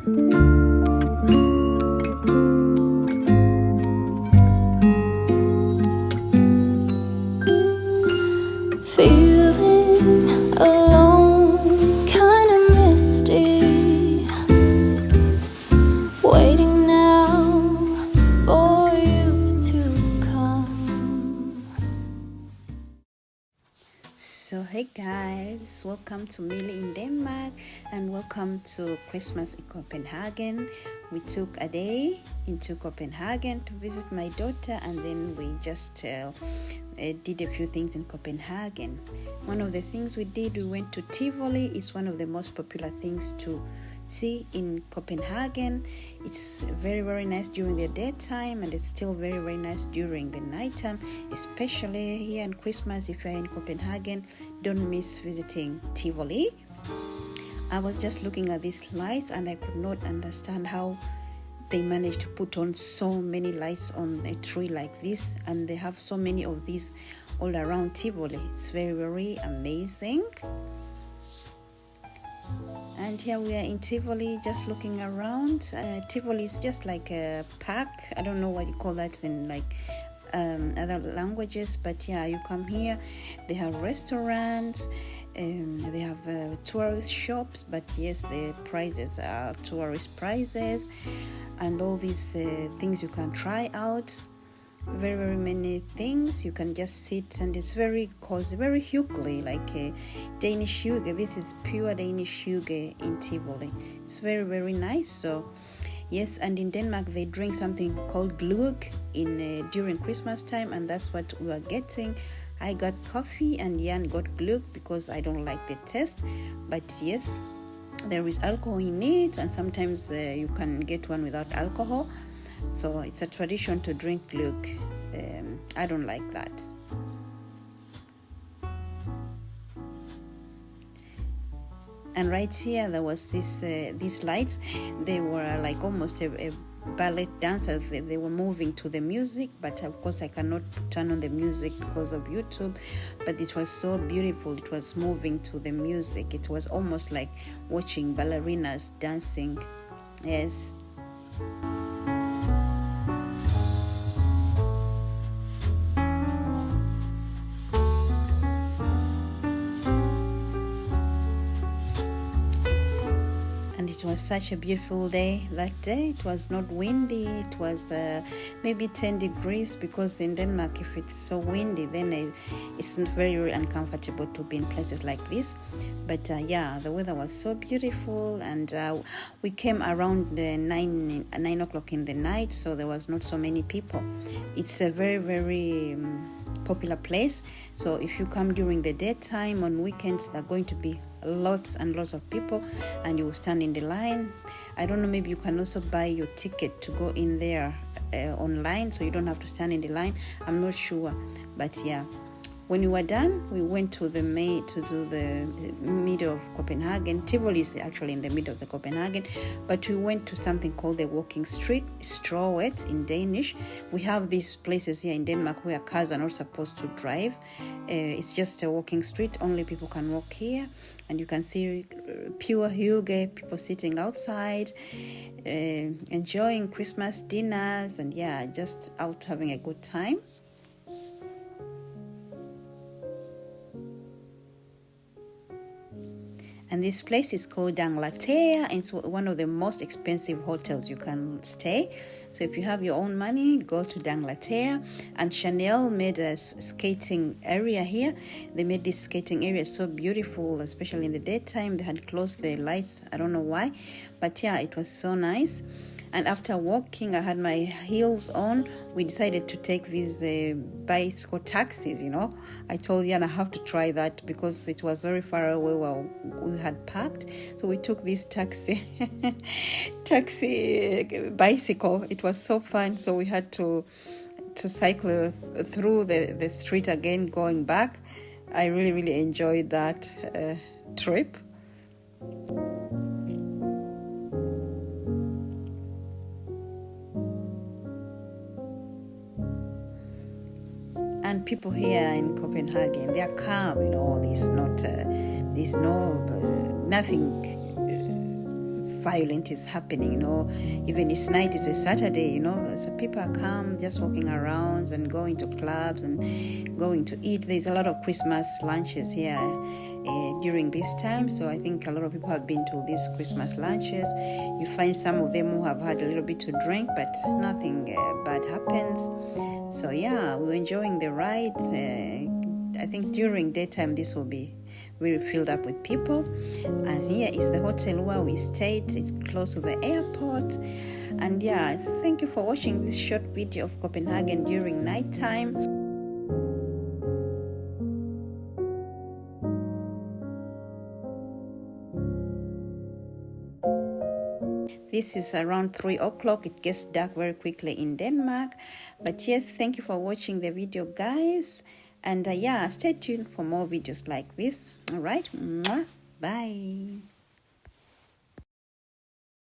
Feeling alone, kinda misty, waiting now for you to come. So hey guys, welcome to Millie in Denmark and welcome to Christmas in Copenhagen. We took a day into Copenhagen to visit my daughter, and then we just did a few things in Copenhagen. One of the things we did, we went to Tivoli. It's one of the most popular things to see in Copenhagen. It's very, very nice during the daytime, and it's still very, very nice during the nighttime, especially here in Christmas. If you're in Copenhagen, don't miss visiting Tivoli. I was just looking at these lights and I could not understand how they managed to put on so many lights on a tree like this, and they have so many of these all around Tivoli. It's very, very amazing. And here we are in Tivoli, just looking around. Tivoli is just like a park. I don't know what you call that in like other languages, but yeah, you come here. They have restaurants, they have tourist shops, but yes, the prices are tourist prices, and all these things you can try out. Very, very many things. You can just sit, and it's very cozy, very hygge, like a Danish hygge. This is pure Danish hygge in Tivoli. It's very, very nice. So yes, and in Denmark they drink something called gløgg in during Christmas time, and that's what we are getting. I got coffee and Jan got gløgg because I don't like the taste, but yes, there is alcohol in it, and sometimes you can get one without alcohol. So it's a tradition to drink gløgg. I don't like that. And right here there was these lights. They were like almost a ballet dancer. They were moving to the music, but of course I cannot turn on the music because of YouTube. But it was so beautiful. It was moving to the music. It was almost like watching ballerinas dancing. Yes. It was such a beautiful day that day. It was not windy. It was maybe 10 degrees, because in Denmark, if it's so windy, then it's not very, very uncomfortable to be in places like this. But yeah, the weather was so beautiful, and we came around 9 o'clock in the night, so there was not so many people. It's a very, very popular place. So if you come during the daytime, on weekends, there are going to be lots and lots of people, and you will stand in the line. I don't know, maybe you can also buy your ticket to go in there online, so you don't have to stand in the line. I'm not sure, but yeah, when we were done, we went to the middle of Copenhagen. Tivoli is actually in the middle of the Copenhagen, but we went to something called the walking street, Strået in Danish. We have these places here in Denmark where cars are not supposed to drive. It's just a walking street. Only people can walk here, and you can see pure hygge, people sitting outside, enjoying Christmas dinners, and yeah, just out having a good time. And this place is called Danga Hotel, and it's one of the most expensive hotels you can stay. So if you have your own money, go to Danga Hotel. And Chanel made a skating area here. They made this skating area so beautiful, especially in the daytime. They had closed the lights. I don't know why, but yeah, it was so nice. And after walking, I had my heels on. We decided to take these bicycle taxis, I told Jan I have to try that because it was very far away where we had parked. So we took this taxi bicycle. It was so fun. So we had to cycle through the street again, going back. I really, really enjoyed that trip. And people here in Copenhagen, they are calm, there's nothing violent is happening, you know. Even this night is a Saturday, you know, so people are calm, just walking around and going to clubs and going to eat. There's a lot of Christmas lunches here during this time, so I think a lot of people have been to these Christmas lunches. You find some of them who have had a little bit to drink, but nothing bad happens. So yeah, we're enjoying the ride. I think during daytime this will be really filled up with people. And here is the hotel where we stayed. It's close to the airport. And yeah, thank you for watching this short video of Copenhagen during nighttime. This is around 3 o'clock. It gets dark very quickly in Denmark. But yes, thank you for watching the video, guys. And yeah, stay tuned for more videos like this. All right, bye.